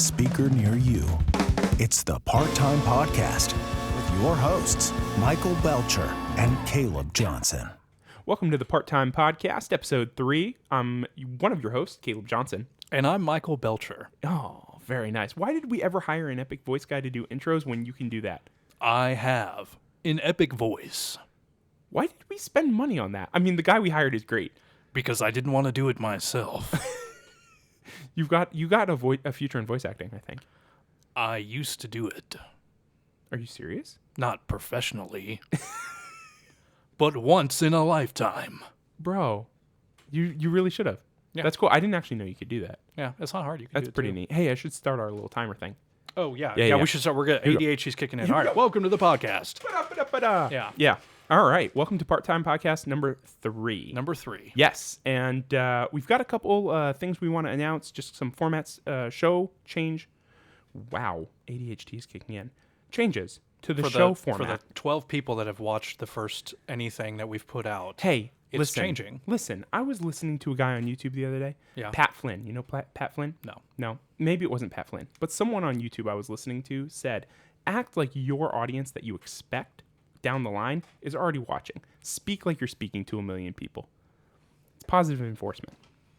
speaker near you. It's the Part-Time Podcast with your hosts, Michael Belcher and Caleb Johnson. Welcome to the Part-Time Podcast, Episode 3. I'm one of your hosts, Caleb Johnson. And I'm Michael Belcher. Oh, very nice. Why did we ever hire an epic voice guy to do intros when you can do that? I have an epic voice. Why did we spend money on that? I mean, the guy we hired is great. Because I didn't want to do it myself. You got a future in voice acting, I think. I used to do it. Are you serious? Not professionally. But once in a lifetime. Bro, you really should have. Yeah. That's cool. I didn't actually know you could do that. Yeah, it's not hard. You can That's do it pretty too. neat. Hey, I should start our little timer thing. Oh, yeah. Yeah, We should start. We're good. ADHD's kicking in. All right, welcome to the podcast. Yeah. Yeah. All right. Welcome to Part-Time Podcast number 3. Number 3. Yes, and we've got a couple things we want to announce, just some formats, show change. Wow, ADHD is kicking in. Changes to the show format. For the 12 people that have watched the first anything that we've put out. Hey, it's changing. Listen, I was listening to a guy on YouTube the other day. Yeah. Pat Flynn. You know Pat Flynn? No. Maybe it wasn't Pat Flynn. But someone on YouTube I was listening to said, act like your audience that you expect down the line is already watching. Speak like you're speaking to 1 million people. It's positive enforcement.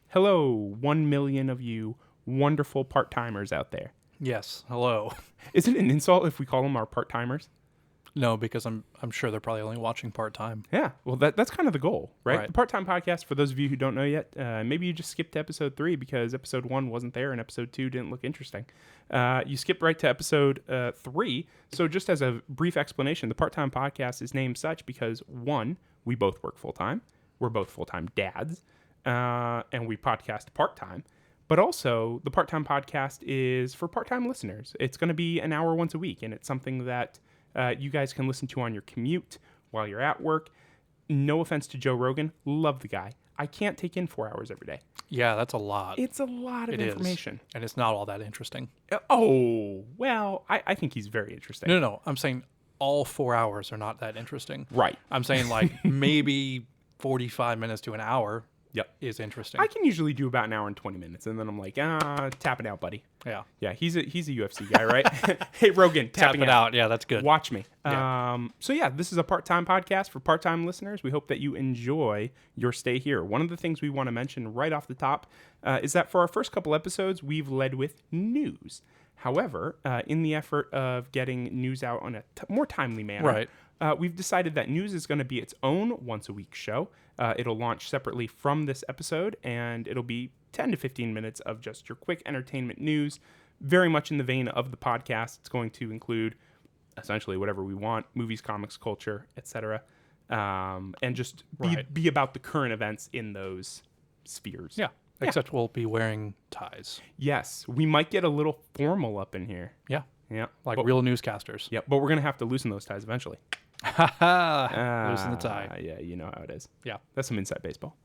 Hello, 1 million of you wonderful part-timers out there. Yes. Hello. Is it an insult if we call them our part-timers? No, because I'm sure they're probably only watching part-time. Yeah, well, that's kind of the goal, right? Right. The Part-Time Podcast, for those of you who don't know yet, maybe you just skipped to Episode 3 because Episode 1 wasn't there and Episode 2 didn't look interesting. You skipped right to Episode 3. So just as a brief explanation, the Part-Time Podcast is named such because, 1, we both work full-time. We're both full-time dads, and we podcast part-time. But also, the Part-Time Podcast is for part-time listeners. It's going to be an hour once a week, and it's something that you guys can listen to on your commute while you're at work. No offense to Joe Rogan. Love the guy. I can't take in 4 hours every day. Yeah, that's a lot. It's a lot of information. And it's not all that interesting. Oh, well, I think he's very interesting. No. I'm saying all 4 hours are not that interesting. Right. I'm saying like maybe 45 minutes to an hour is interesting. I can usually do about an hour and 20 minutes, and then I'm like, tap it out, buddy. Yeah. Yeah, he's a UFC guy, right? Hey, Rogan, Tap it out. Yeah, that's good. Watch me. Yeah. So yeah, this is a part-time podcast for part-time listeners. We hope that you enjoy your stay here. One of the things we want to mention right off the top is that for our first couple episodes, we've led with news. However, in the effort of getting news out on a more timely manner, right. We've decided that news is going to be its own once-a-week show. It'll launch separately from this episode, and it'll be 10 to 15 minutes of just your quick entertainment news, very much in the vein of the podcast. It's going to include essentially whatever we want, movies, comics, culture, etc., and just be about the current events in those spheres. Yeah. Except we'll be wearing ties. Yes, we might get a little formal up in here. Yeah. Yeah. Like real newscasters. Yeah, but we're going to have to loosen those ties eventually. Loosen the tie. Yeah, you know how it is. Yeah. That's some inside baseball.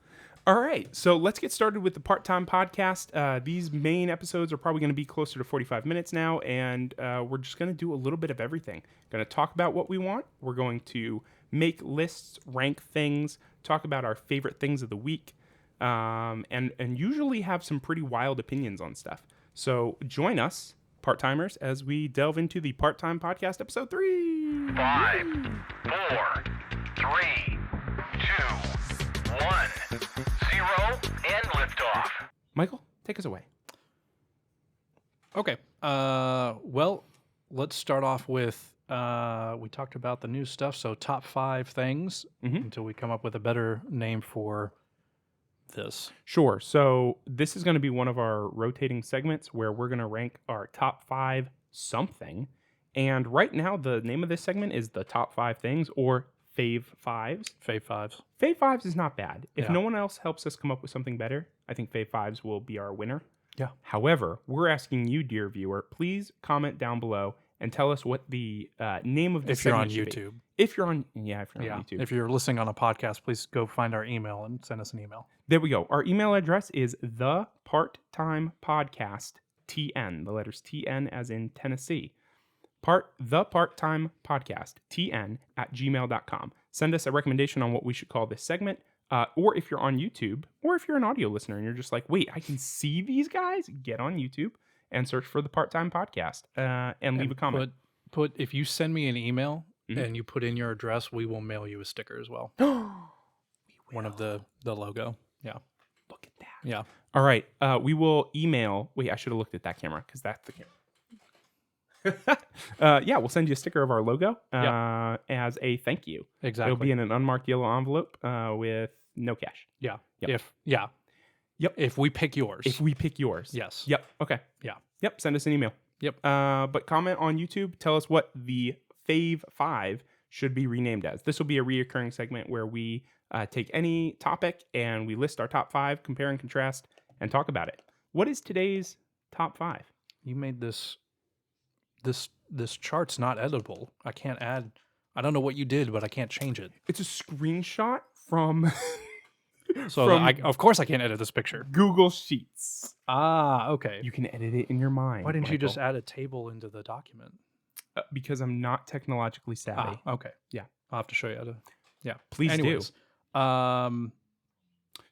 All right, so let's get started with the Part-Time Podcast. These main episodes are probably going to be closer to 45 minutes now, and we're just going to do a little bit of everything. Going to talk about what we want. We're going to make lists, rank things, talk about our favorite things of the week, and usually have some pretty wild opinions on stuff. So join us, part-timers, as we delve into the Part-Time Podcast Episode 3. 5, 4, 3, 2, 1, 0, and liftoff. Michael, take us away. Okay. Well, let's start off with, we talked about the new stuff, so top 5 things until we come up with a better name for this. Sure. So this is going to be one of our rotating segments where we're going to rank our top 5 something. And right now, the name of this segment is the top 5 things, or Fave Fives. Fave Fives. Fave Fives is not bad. If no one else helps us come up with something better, I think Fave Fives will be our winner. Yeah. However, we're asking you, dear viewer, please comment down below and tell us what the name of this segment should be. If you're on YouTube. If you're on YouTube. If you're listening on a podcast, please go find our email and send us an email. There we go. Our email address is theparttimepodcasttn. The letters TN as in Tennessee. theparttimepodcasttn@gmail.com. Send us a recommendation on what we should call this segment. Or if you're on YouTube, or if you're an audio listener and you're just like, wait, I can see these guys, get on YouTube and search for the Part-Time Podcast and leave a comment. Put if you send me an email and you put in your address, we will mail you a sticker as well. One of the logo. Yeah. Look at that. Yeah. All right. We will email. Wait, I should have looked at that camera because that's the camera. Yeah, we'll send you a sticker of our logo as a thank you. Exactly. It'll be in an unmarked yellow envelope with no cash. Yeah. Yep. If we pick yours. Yes. Yep. Okay. Yeah. Yep. Send us an email. Yep. But comment on YouTube. Tell us what the Fave Five should be renamed as. This will be a reoccurring segment where we take any topic and we list our top 5, compare and contrast, and talk about it. What is today's top 5? You made this chart's not editable. I can't add. I don't know what you did, but I can't change it. It's a screenshot from So of course I can't edit this picture. Google Sheets. Ah, okay. You can edit it in your mind. Why didn't you just Michael. add a table into the document? Because I'm not technologically savvy. Okay. Yeah. I'll have to show you how to. Yeah. Please Anyways, do.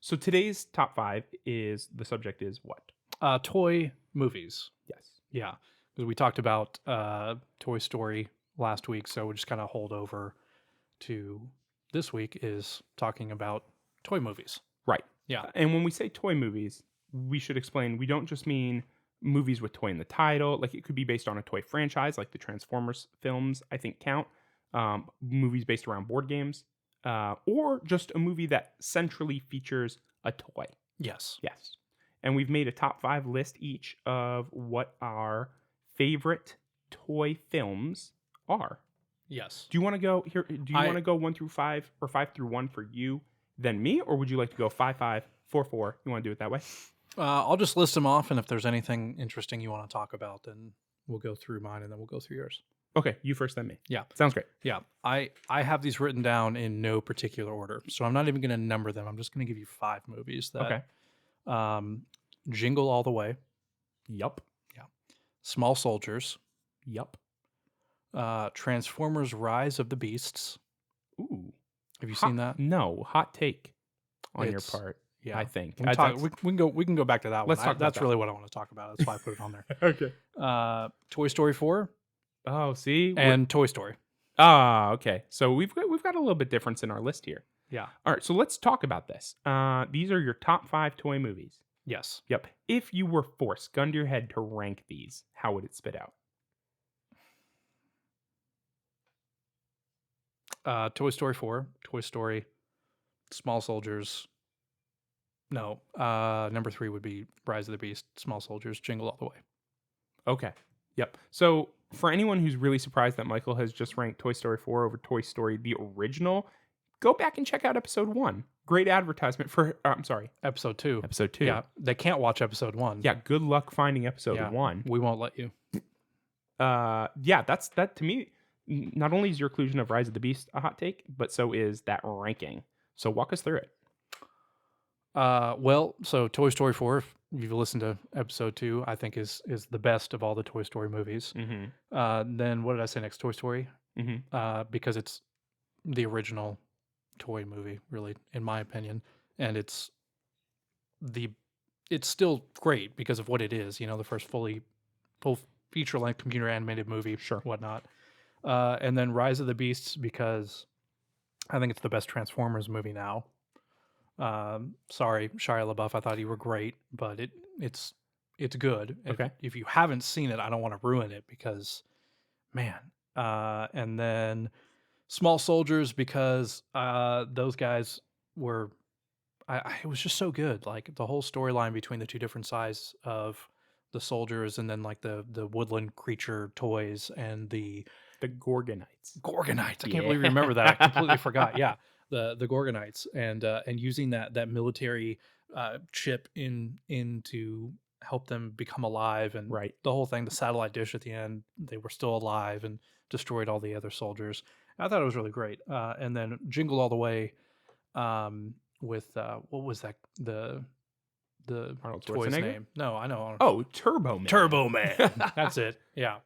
So today's top 5 is the subject is what? toy movies. Yes. Yeah, because we talked about Toy Story last week, so we just kind of hold over to this week is talking about toy movies. Right. Yeah. And when we say toy movies, we should explain we don't just mean movies with toy in the title. Like it could be based on a toy franchise, like the Transformers films, I think count. Movies based around board games, or just a movie that centrally features a toy. Yes. Yes. And we've made a top 5 list each of what our favorite toy films are. Yes. Do you want to go here? Do you want to go 1 through 5 or 5 through 1 for you, then me, or would you like to go 5, 5, 4, 4? You want to do it that way? I'll just list them off, and if there's anything interesting you want to talk about, then we'll go through mine, and then we'll go through yours. Okay, you first, then me. Yeah. Sounds great. Yeah. I have these written down in no particular order, so I'm not even going to number them. I'm just going to give you 5 movies that. Okay. Jingle All the Way. Yup. Yeah. Small Soldiers. Yup. Transformers: Rise of the Beasts. Ooh. Have you seen that? No. Hot take on your It's- part. Yeah, I think. we can go back to that Let's one. talk about That's that. really what I want to talk about. That's why I put it on there. Okay. Toy Story 4 Oh, see? and Toy Story. Okay. So we've got a little bit difference in our list here. Yeah. All right, so let's talk about this. These are your top 5 toy movies. Yes. Yep. If you were forced, gun to your head, to rank these, how would it spit out? Toy Story 4, Toy Story, Small Soldiers. No. Number 3 would be Rise of the Beast, Small Soldiers, Jingle All the Way. Okay. Yep. So for anyone who's really surprised that Michael has just ranked Toy Story 4 over Toy Story the original, go back and check out episode 1. Great advertisement for Episode 2. episode 2. Yeah. They can't watch episode 1. Yeah, good luck finding episode Yeah. 1. We won't let you. Yeah, that to me, not only is your inclusion of Rise of the Beast a hot take, but so is that ranking. So walk us through it. So Toy Story 4, if you've listened to episode 2, I think is the best of all the Toy Story movies. Mm-hmm. Then what did I say next? Toy Story? Mm-hmm. Because it's the original toy movie, really, in my opinion. And it's still great because of what it is, the first full feature-length computer animated movie, Sure. whatnot. And then Rise of the Beasts, because I think it's the best Transformers movie now. Sorry, Shia LaBeouf, I thought you were great, but it's good. Okay. If you haven't seen it, I don't want to ruin it because, man. And then Small Soldiers, because those guys were, it was just so good. Like the whole storyline between the two different sides of the soldiers, and then like the woodland creature toys and the Gorgonites. I can't believe you remember that. I completely forgot. Yeah. The Gorgonites and using that military chip in to help them become alive, and Right. the whole thing, the satellite dish at the end, they were still alive and destroyed all the other soldiers. I thought it was really great. And then Jingle All the Way with what was that, the Arnold toy's Schwarzenegger? name? No, I know. Oh, Turbo Man. Turbo Man. That's it. Yeah.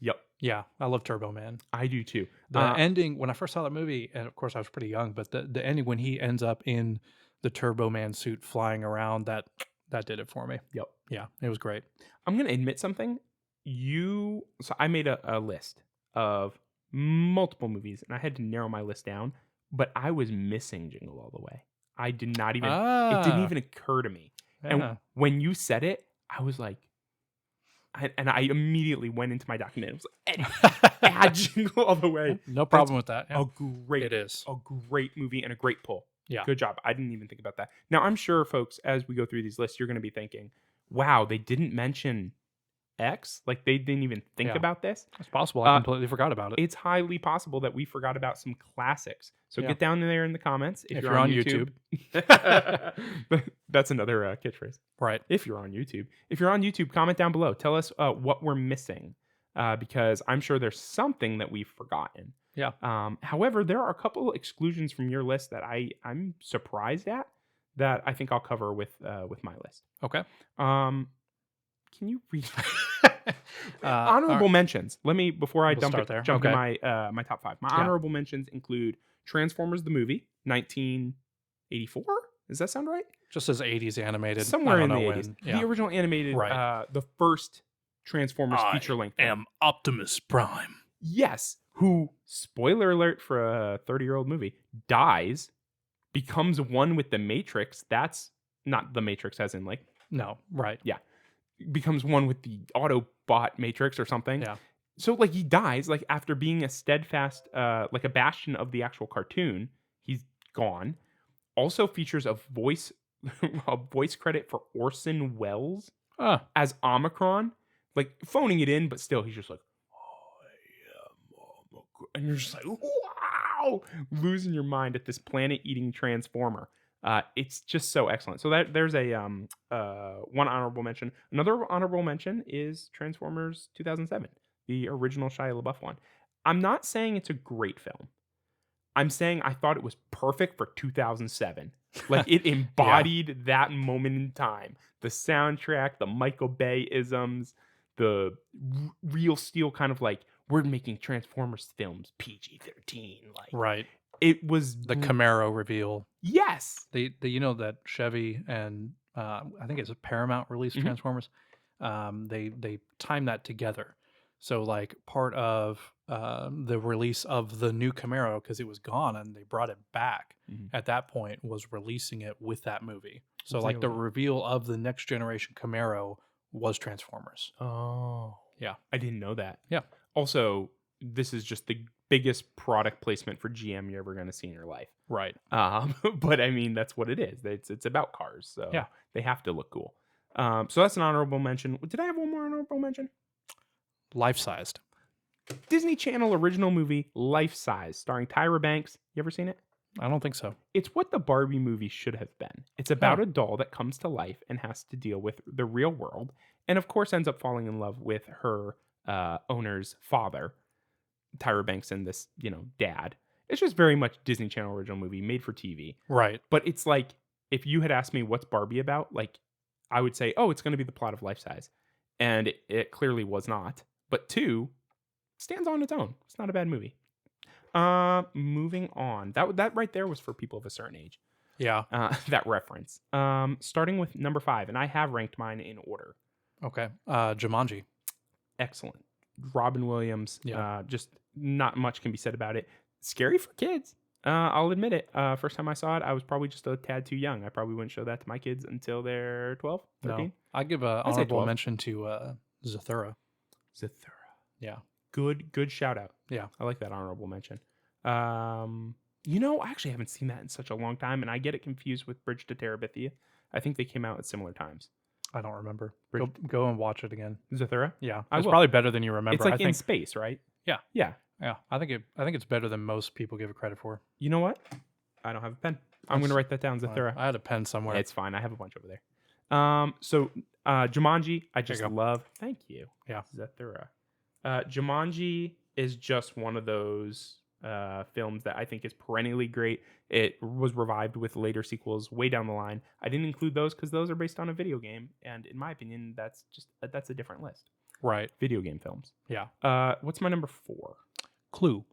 Yep. Yeah. I love Turbo Man. I do too. The ending, when I first saw that movie, and of course I was pretty young, but the ending when he ends up in the Turbo Man suit flying around, that did it for me. Yep. Yeah, it was great. I'm going to admit something. So I made a list of multiple movies, and I had to narrow my list down, but I was missing Jingle All the Way. I did not even, it didn't even occur to me. Yeah. And when you said it, I was like, I immediately went into my document. It was like, Eddie, add Jingle All the Way. No problem with that. Yeah. It is. A great movie and a great pull. Yeah. Good job. I didn't even think about that. Now, I'm sure, folks, as we go through these lists, you're going to be thinking, wow, they didn't mention X? Like, they didn't even think about this? It's possible. I completely forgot about it. It's highly possible that we forgot about some classics. So Yeah. get down there in the comments if you're on YouTube. That's another catchphrase. Right. If you're on YouTube. If you're on YouTube, comment down below. Tell us what we're missing because I'm sure there's something that we've forgotten. Yeah. However, there are a couple exclusions from your list that I'm surprised at that I think I'll cover with my list. Okay. Can you read honorable mentions? Let me before I jump there. to my top 5. My honorable mentions include Transformers the movie, 1984. Does that sound right? Just as 80s animated. Somewhere in the 80s. The original animated, Right. The first Transformers feature length. I am Optimus Prime. Yes, who, spoiler alert for a 30-year-old movie, dies, becomes one with the Matrix. That's not the Matrix as in like... No, right. Yeah. Becomes one with the Autobot Matrix or something. Yeah. So like he dies, like after being a steadfast, like a bastion of the actual cartoon, he's gone. Also features a voice credit for Orson Welles as Omicron, like phoning it in, but still he's just like, I am Omicron. And you're just like, wow, losing your mind at this planet-eating transformer. It's just so excellent. So there's a one honorable mention. Another honorable mention is Transformers 2007, the original Shia LaBeouf one. I'm not saying it's a great film. I'm saying I thought it was perfect for 2007. Like it embodied that moment in time. The soundtrack, the Michael Bay isms, the real steel kind of like we're making Transformers films PG-13. Like right. It was the Camaro reveal. Yes. They you know that Chevy and I think it's a Paramount released Transformers. They timed that together. So like part of the release of the new Camaro, because it was gone and they brought it back at that point, was releasing it with that movie. So like the reveal of the next generation Camaro was Transformers. Oh. Yeah. I didn't know that. Yeah. Also, this is just the biggest product placement for GM you're ever going to see in your life. Right. But I mean, that's what it is. It's about cars. So they have to look cool. So that's an honorable mention. Did I have one more honorable mention? Life-sized. Disney Channel original movie, Life Size, starring Tyra Banks. You ever seen it? I don't think so. It's what the Barbie movie should have been. It's about a doll that comes to life and has to deal with the real world. And of course ends up falling in love with her owner's father, Tyra Banks, and this, dad. It's just very much Disney Channel original movie made for TV. Right. But it's like, if you had asked me what's Barbie about, like I would say, oh, it's going to be the plot of Life Size. And it clearly was not. But 2 stands on its own. It's not a bad movie. Moving on. That right there was for people of a certain age. Yeah. That reference. Starting with number 5, and I have ranked mine in order. Okay. Jumanji. Excellent. Robin Williams. Yeah. Just not much can be said about it. Scary for kids. I'll admit it. First time I saw it, I was probably just a tad too young. I probably wouldn't show that to my kids until they're 12, 13. No. I give an honorable mention to Zathura. Zathura. Yeah. Good shout out. Yeah. I like that honorable mention. I actually haven't seen that in such a long time, and I get it confused with Bridge to Terabithia. I think they came out at similar times. I don't remember. Go and watch it again. Zathura? Yeah. I It's will. probably better than you remember. It's like I think, in space, right? Yeah. Yeah. Yeah. I think it's better than most people give it credit for. You know what? I don't have a pen. I'm going to write that down, Zathura. I had a pen somewhere. It's fine. I have a bunch over there. So Jumanji, I just love. Thank you. Yeah. Zathura. Jumanji is just one of those films that I think is perennially great. It was revived with later sequels way down the line. I didn't include those because those are based on a video game, and in my opinion, that's a different list. Right. Video game films. Yeah. What's my number 4? Clue.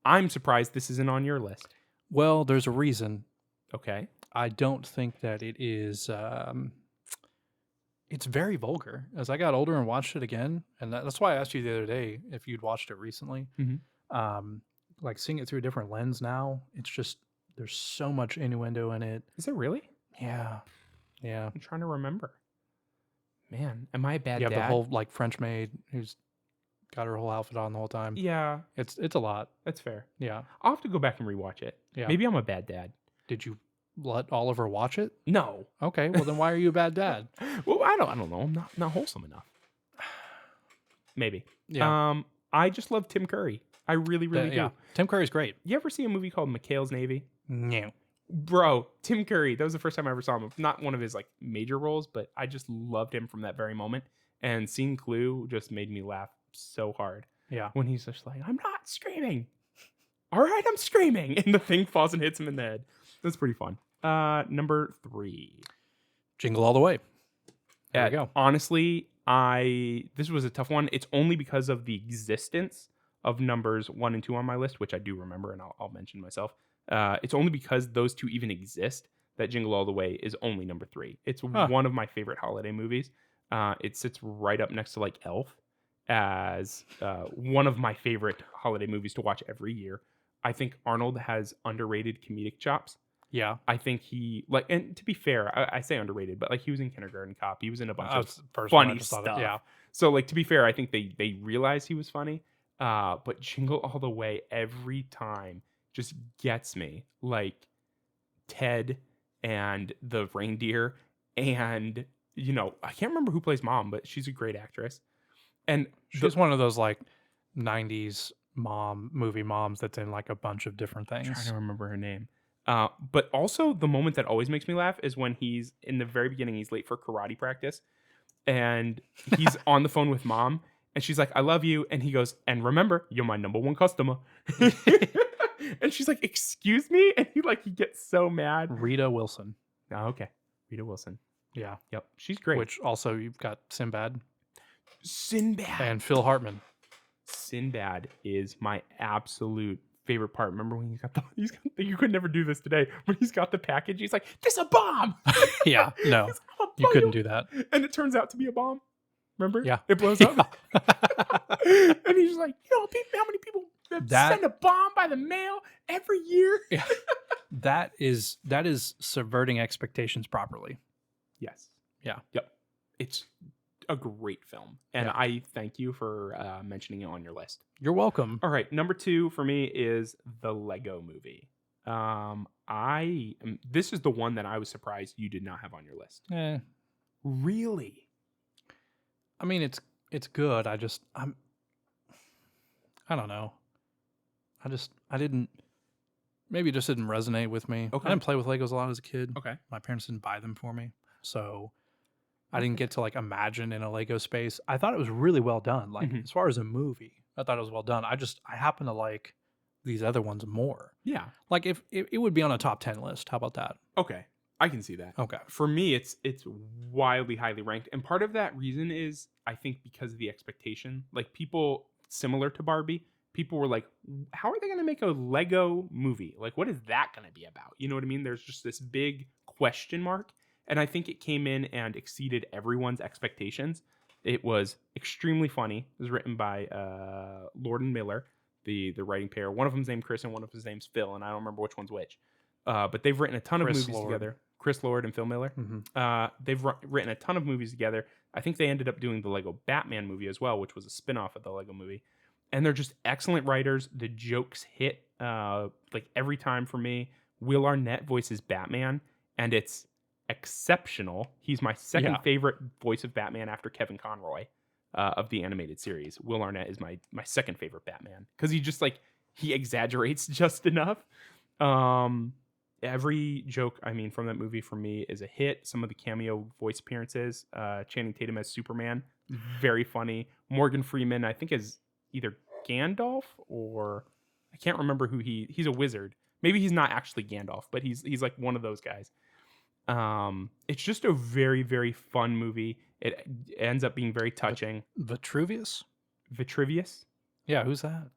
I'm surprised this isn't on your list. Well, there's a reason. Okay. I don't think that it is it's very vulgar. As I got older and watched it again, and that's why I asked you the other day if you'd watched it recently. Like seeing it through a different lens now, it's just there's so much innuendo in it. Is it really? Yeah. I'm trying to remember. Man, am I a bad You have dad? the whole like French maid who's got her whole outfit on the whole time. Yeah, It's a lot. that's fair. Yeah. I'll have to go back and rewatch it. Yeah. Maybe I'm a bad dad. Did you let Oliver watch it? No. Okay, well then why are you a bad dad? Well, I don't know. I'm not wholesome enough. Maybe. Yeah. I just love Tim Curry. I really do. Yeah. Tim Curry's great. You ever see a movie called McHale's Navy? No. Bro, Tim Curry, that was the first time I ever saw him. Not one of his like major roles, but I just loved him from that very moment. And seeing Clue just made me laugh so hard. Yeah. When he's just like, I'm not screaming. All right, I'm screaming. And the thing falls and hits him in the head. That's pretty fun. Number 3. Jingle All the Way. There we go. Honestly, this was a tough one. It's only because of the existence of numbers 1 and 2 on my list, which I do remember, and I'll mention myself. It's only because those two even exist that Jingle All the Way is only number 3. It's one of my favorite holiday movies. It sits right up next to like Elf as one of my favorite holiday movies to watch every year. I think Arnold has underrated comedic chops. Yeah. I think he like, and to be fair, I say underrated, but like he was in Kindergarten Cop. He was in a bunch of funny stuff. Yeah. So like, to be fair, I think they realized he was funny. But Jingle All the Way every time just gets me. Like Ted and the reindeer, and I can't remember who plays Mom, but she's a great actress. And She's one of those like 90s movie moms that's in like a bunch of different things. I'm trying to remember her name. But also the moment that always makes me laugh is when he's in the very beginning, he's late for karate practice and he's on the phone with Mom and she's like, I love you. And he goes, and remember, you're my number 1 customer. And she's like, excuse me? And he gets so mad. Rita Wilson. Oh, okay. Rita Wilson. Yeah. Yep. She's great. Which also you've got Sinbad and Phil Hartman. Sinbad is my absolute favorite part. Remember when you could never do this today. When he's got the package, he's like, "This a bomb." Yeah, no, He's like, you couldn't do that. And it turns out to be a bomb. Remember? Yeah, it blows up. And he's like, how many people send a bomb by the mail every year? Yeah. That is subverting expectations properly. Yes. Yeah. Yep. It's a great film, and I thank you for mentioning it on your list. You're welcome. All right, number 2 for me is the Lego Movie. This is the one that I was surprised you did not have on your list. Really? I mean, it's good. I don't know. Maybe it just didn't resonate with me. Okay. I didn't play with Legos a lot as a kid. Okay. My parents didn't buy them for me, so I didn't get to like imagine in a Lego space. I thought it was really well done. Like as far as a movie, I thought it was well done. I happen to like these other ones more. Yeah. Like if it would be on a top 10 list. How about that? Okay. I can see that. Okay. For me, it's wildly highly ranked. And part of that reason is, I think, because of the expectation. Like, people similar to Barbie, people were like, how are they going to make a Lego movie? Like, what is that going to be about? You know what I mean? There's just this big question mark. And I think it came in and exceeded everyone's expectations. It was extremely funny. It was written by Lord and Miller, the writing pair. One of them's named Chris and one of them's name's Phil, and I don't remember which one's which. But they've written a ton of movies together. Chris Lord and Phil Miller. Mm-hmm. They've written a ton of movies together. I think they ended up doing the Lego Batman movie as well, which was a spin-off of the Lego movie. And they're just excellent writers. The jokes hit like every time for me. Will Arnett voices Batman, and it's exceptional. He's my second favorite voice of Batman after Kevin Conroy of the animated series. Will Arnett is my second favorite Batman because he exaggerates just enough. Every joke, from that movie for me is a hit. Some of the cameo voice appearances, Channing Tatum as Superman, very funny. Morgan Freeman, I think, is either Gandalf or I can't remember who he's a wizard. Maybe he's not actually Gandalf, but he's like one of those guys. It's just a very, very fun movie. It ends up being very touching. Vitruvius? Yeah, who's that?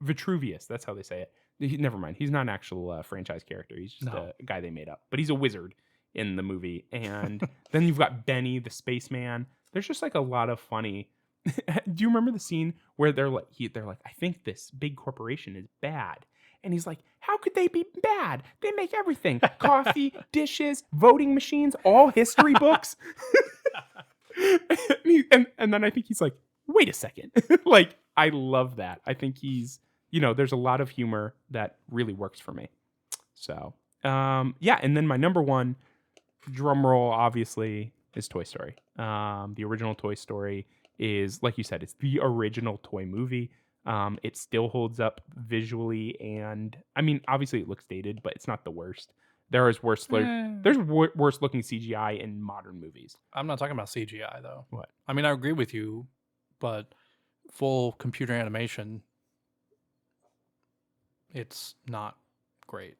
Vitruvius, that's how they say it. Never mind. He's not an actual franchise character. He's just a guy they made up. But he's a wizard in the movie. And then you've got Benny, the spaceman. There's just like a lot of funny. Do you remember the scene where they're like, I think this big corporation is bad. And he's like, how could they be bad? They make everything. Coffee, dishes, voting machines, all history books. and then I think he's like, wait a second. Like, I love that. I think he's, there's a lot of humor that really works for me. So, yeah. And then my number one, drum roll, obviously, is Toy Story. The original Toy Story is, like you said, it's the original toy movie. It still holds up visually, and I mean, obviously it looks dated, but it's not the worst. There's worse looking CGI in modern movies. I'm not talking about CGI though. What? I mean, I agree with you, but full computer animation, it's not great.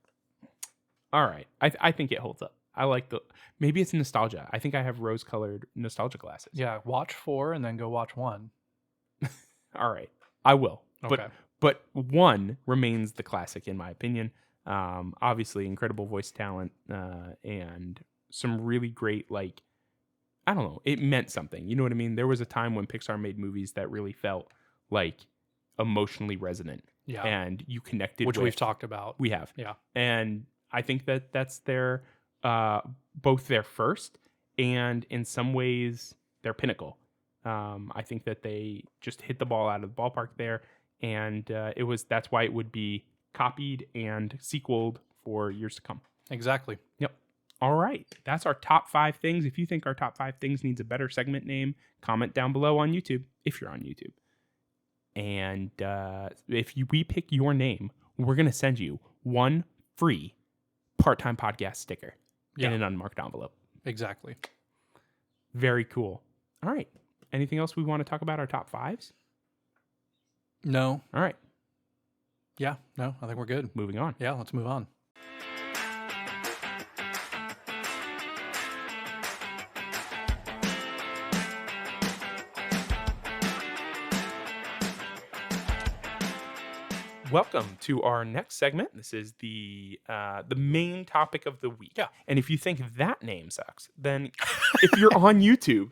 All right, I think it holds up. I like maybe it's nostalgia. I think I have rose-colored nostalgia glasses. Yeah, watch 4 and then go watch 1. All right, I will. Okay. But 1 remains the classic in my opinion. Obviously, incredible voice talent and some really great, like, I don't know, it meant something. You know what I mean? There was a time when Pixar made movies that really felt like emotionally resonant. Yeah. And you connected Which with. we've talked about. We have. Yeah. And I think that that's their both their first and in some ways their pinnacle. I think that they just hit the ball out of the ballpark there, and that's why it would be copied and sequeled for years to come. Exactly. Yep. All right, that's our top 5 things. If you think our top 5 things needs a better segment name, comment down below on YouTube if you're on YouTube. And we pick your name, we're gonna send you 1 free Part-Time Podcast sticker in an unmarked envelope. Exactly. Very cool. All right. Anything else we want to talk about our top 5s? No. All right. Yeah. No, I think we're good. Moving on. Yeah, let's move on. Welcome to our next segment. This is the main topic of the week. Yeah. And if you think that name sucks, then if you're on YouTube,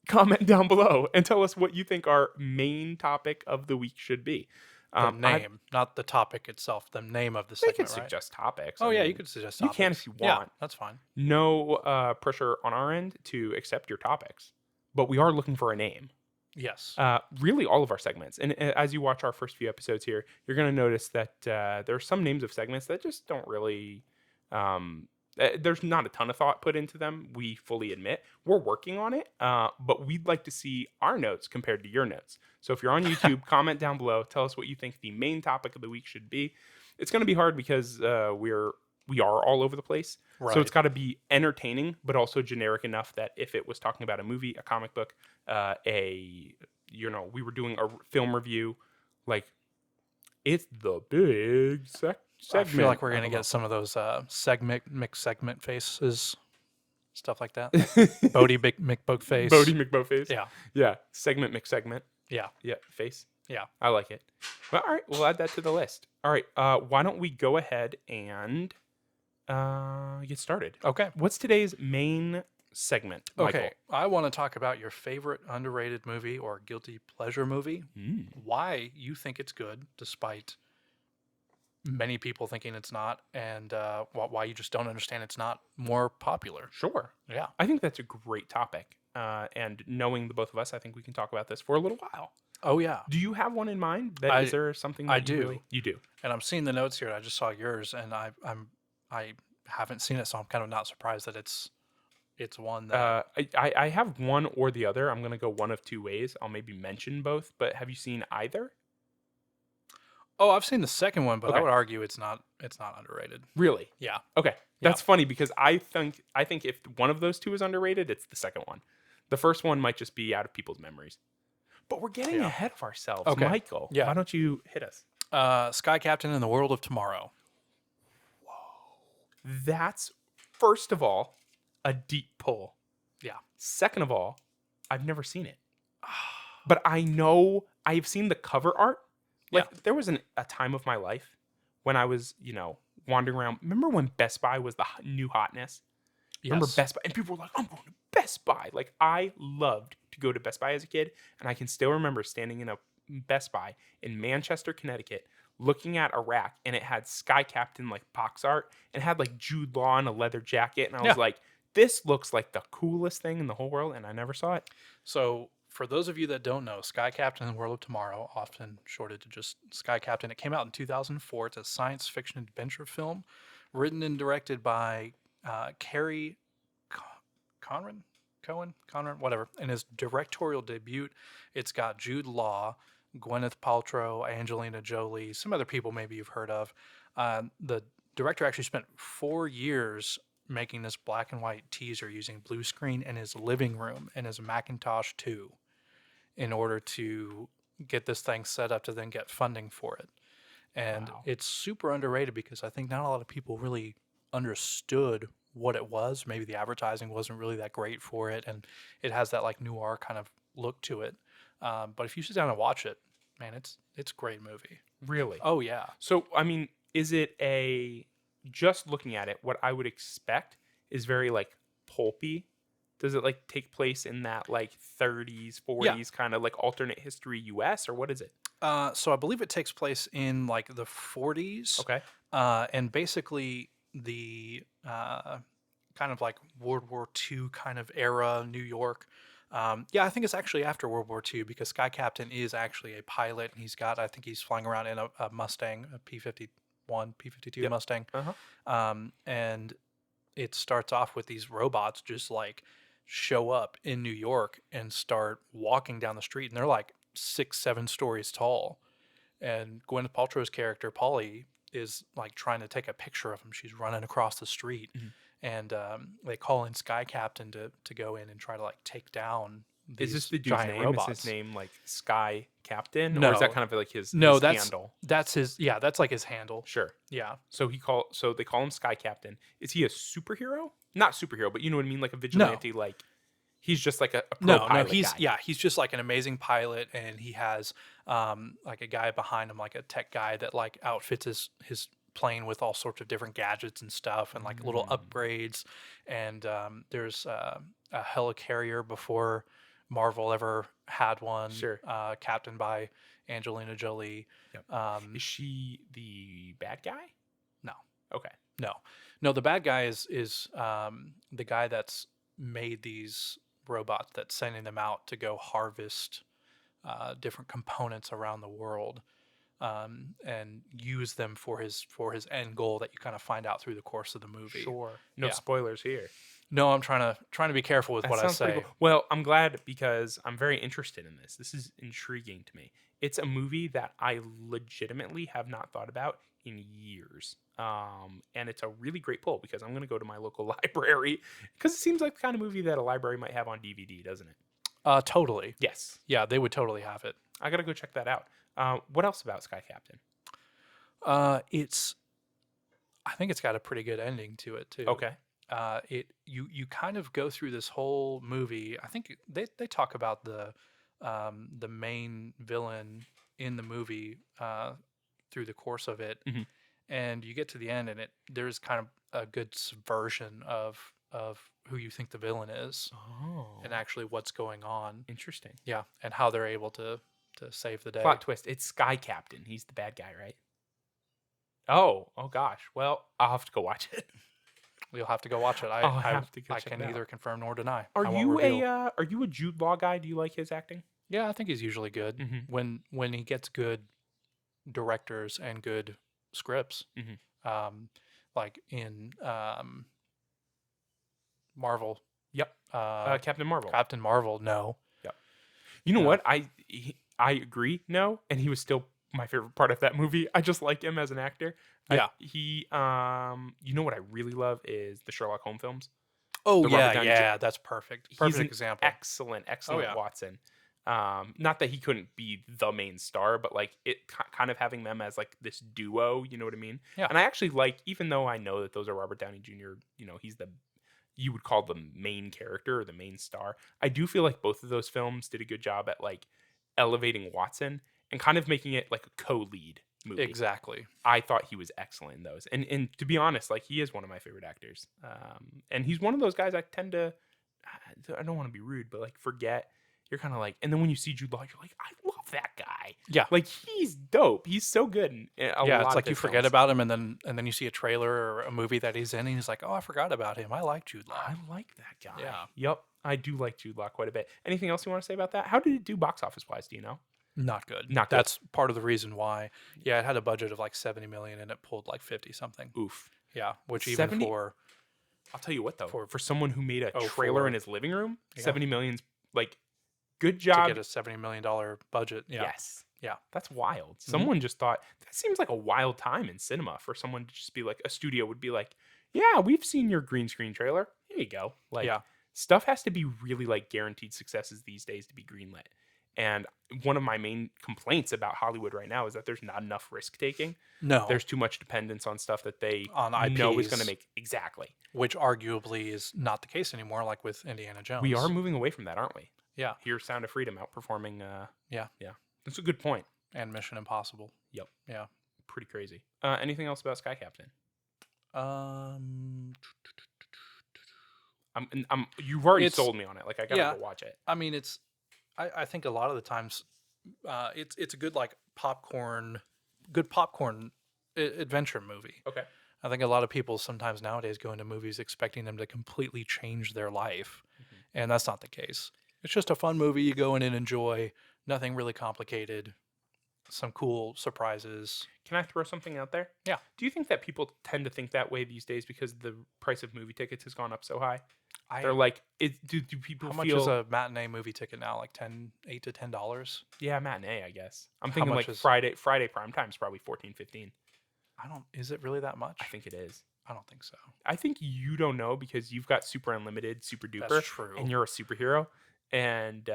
comment down below and tell us what you think our main topic of the week should be. The name, not the topic itself. The name of the They segment, can right? suggest topics. Oh, I yeah, mean, you could suggest you topics. can if you Yeah, want. that's fine. No pressure on our end to accept your topics, but we are looking for a name. Yes. Really all of our segments. And as you watch our first few episodes here, you're going to notice that there are some names of segments that just don't really, there's not a ton of thought put into them. We fully admit we're working on it, but we'd like to see our notes compared to your notes. So if you're on YouTube, comment down below, tell us what you think the main topic of the week should be. It's going to be hard because we are all over the place. Right. So it's got to be entertaining, but also generic enough that if it was talking about a movie, a comic book, we were doing a film review, like it's the big segment. I feel like we're going to get some of those mixed segment faces, stuff like that. Bodie McBook face. Bodie McBoface. Yeah. Yeah. Segment, mixed segment. Yeah. Yeah. Face. Yeah. I like it. Well, all right. We'll add that to the list. All right. Why don't we go ahead and get started? Okay. What's today's main segment, Michael? Okay. I want to talk about your favorite underrated movie or guilty pleasure movie. Why you think it's good, despite many people thinking it's not, and why you just don't understand it's not more popular. Sure. Yeah. I think that's a great topic. And knowing the both of us, I think we can talk about this for a little while. Oh, yeah. Do you have one in mind? Is there something that I you do. really... You do. And I'm seeing the notes here. I just saw yours, and I haven't seen it, so I'm kind of not surprised that it's one that... I have one or the other. I'm going to go one of two ways. I'll maybe mention both, but have you seen either? Oh, I've seen the second one, but Okay. I would argue it's not underrated. Really? Yeah. Okay. That's funny because I think if one of those two is underrated, it's the second one. The first one might just be out of people's memories. But we're getting ahead of ourselves. Okay. Michael, Yeah. why don't you hit us? Sky Captain in the World of Tomorrow. That's, first of all, a deep pull. Yeah. Second of all, I've never seen it. But I know I've seen the cover art. Like, there was a time of my life when I was, wandering around. Remember when Best Buy was the new hotness? Remember Yes. Best Buy? And people were like, I'm going to Best Buy. Like, I loved to go to Best Buy as a kid. And I can still remember standing in a Best Buy in Manchester, Connecticut, looking at a rack, and it had Sky Captain, like, box art, and it had, like, Jude Law in a leather jacket. And I was Yeah. like, this looks like the coolest thing in the whole world. And I never saw it. So, for those of you that don't know, Sky Captain and the World of Tomorrow, often shorted to just Sky Captain, it came out in 2004. It's a science fiction adventure film written and directed by Carrie Conran, whatever. In his directorial debut, it's got Jude Law, Gwyneth Paltrow, Angelina Jolie, some other people maybe you've heard of. The director actually spent 4 years making this black and white teaser using blue screen in his living room and his Macintosh 2 in order to get this thing set up to then get funding for it. And Wow. it's super underrated because I think not a lot of people really understood what it was. Maybe the advertising wasn't really that great for it, and it has that like noir kind of look to it. But if you sit down and watch it, man, it's a great movie. Really? Oh yeah. So, I mean, is it just looking at it, what I would expect is very, like, pulpy? Does it, like, take place in that, like, 30s, 40s kind of, like, alternate history US, or what is it? So I believe it takes place in like the 40s. Okay. And basically the kind of like World War II kind of era New York. I think it's actually after World War II because Sky Captain is actually a pilot, and I think he's flying around in a Mustang, a P-51, P-52 Mustang. Uh-huh. And it starts off with these robots just like show up in New York and start walking down the street, and they're like 6-7 stories tall. And Gwyneth Paltrow's character, Polly, is like trying to take a picture of him. She's running across the street. Mhm. And they call in Sky Captain to go in and try to like take down these Is this the dude's giant name? robots. Is his name, like, Sky Captain? Or No. is that kind of like his that's handle? that's his that's like his handle. Sure. Yeah. So they call him Sky Captain. Is he a superhero? Not superhero, but you know what I mean? Like a vigilante, like he's just like a pro pilot guy. He's just like an amazing pilot, and he has like a guy behind him, like a tech guy that like outfits his plane with all sorts of different gadgets and stuff, and like little upgrades. And there's a helicarrier before Marvel ever had one. Sure. Captained by Angelina Jolie. Yep. Is she the bad guy? No. Okay. No. The bad guy is the guy that's made these robots, that's sending them out to go harvest different components around the world, and use them for his end goal that you kind of find out through the course of the movie. Sure. No Yeah. spoilers here. No, I'm trying to be careful with That what I sounds pretty say. cool. Well, I'm glad because I'm very interested in this. This is intriguing to me. It's a movie that I legitimately have not thought about in years. And it's a really great pull because I'm going to go to my local library because it seems like the kind of movie that a library might have on DVD, doesn't it? Totally. Yes. Yeah, they would totally have it. I got to go check that out. What else about Sky Captain? I think it's got a pretty good ending to it too. Okay. You kind of go through this whole movie. I think they talk about the main villain in the movie through the course of it, Mhm. and you get to the end, and there's kind of a good subversion of who you think the villain is, Oh. and actually what's going on. Interesting. Yeah, and how they're able to save the day. Plot twist. It's Sky Captain. He's the bad guy, right? Oh gosh. Well, I'll have to go watch it. You'll have to go watch it. I'll have to go I check can it out. neither confirm nor deny. Are I won't you reveal. are you a Jude Law guy? Do you like his acting? Yeah, I think he's usually good Mhm. when he gets good directors and good scripts. Mhm. Like in Marvel. Yep. Captain Marvel. Captain Marvel. No. You know Yeah. what? I agree. No, and he was still my favorite part of that movie. I just like him as an actor. Yeah. You know what I really love is the Sherlock Holmes films. Oh The Robert Downey yeah. That's perfect. He's Perfect an example. excellent yeah. Watson. Not that he couldn't be the main star, but like it kind of having them as like this duo. You know what I mean? Yeah. And I actually like, even though I know that those are Robert Downey Jr. You know, you would call the main character or the main star. I do feel like both of those films did a good job at like elevating Watson and kind of making it like a co-lead. movie. Exactly. I thought he was excellent in those. And to be honest, like, he is one of my favorite actors. And he's one of those guys I tend to, I don't want to be rude, but like, forget. You're kind of like, and then when you see Jude Law, you're like, I love that guy. Yeah. Like, he's dope. He's so good. In a lot It's like of you his forget films. about him, and then you see a trailer or a movie that he's in, and he's like, oh, I forgot about him. I like Jude Law. I like that guy. Yeah. Yep. I do like Jude Law quite a bit. Anything else you want to say about that? How did it do box office wise? Do you know? Not good. Not good. That's part of the reason why. Yeah, it had a budget of like 70 million, and it pulled like 50 something. Oof. Yeah, which 70? even for I'll tell you what, though. For- For someone who made a Oh, trailer for- in his living room, Yeah. 70 million's like, good to job. get a $70 million budget. Yeah. Yes. Yeah. That's wild. Someone just thought, that seems like a wild time in cinema for someone to just be like, a studio would be like, yeah, we've seen your green screen trailer. Here you go. Like, Yeah. stuff has to be really like guaranteed successes these days to be greenlit. And one of my main complaints about Hollywood right now is that there's not enough risk taking. No. There's too much dependence on stuff that they On know is IPs. going to make. Exactly. Which arguably is not the case anymore, like with Indiana Jones. We are moving away from that, aren't we? Yeah. Here's Sound of Freedom outperforming. Yeah. Yeah. That's a good point. And Mission Impossible. Yep. Yeah. Pretty crazy. Anything else about Sky Captain? You've already It's- sold me on it. Like, I gotta yeah. go watch it. I mean, I think a lot of the times, it's a good like good popcorn adventure movie. Okay. I think a lot of people sometimes nowadays go into movies expecting them to completely change their life, and that's not the case. It's just a fun movie you go in and enjoy. Nothing really complicated. Some cool surprises. Can I throw something out there? Yeah. Do you think that people tend to think that way these days because the price of movie tickets has gone up so high? They're like, do people How much feel? is a matinee movie ticket now? Like $8 to $10? Yeah, matinee, I guess. I'm How thinking much like is- Friday prime time is probably 14, 15. Is it really that much? I think it is. I don't think so. I think you don't know because you've got Super Unlimited, Super Duper, That's true. and you're a superhero, and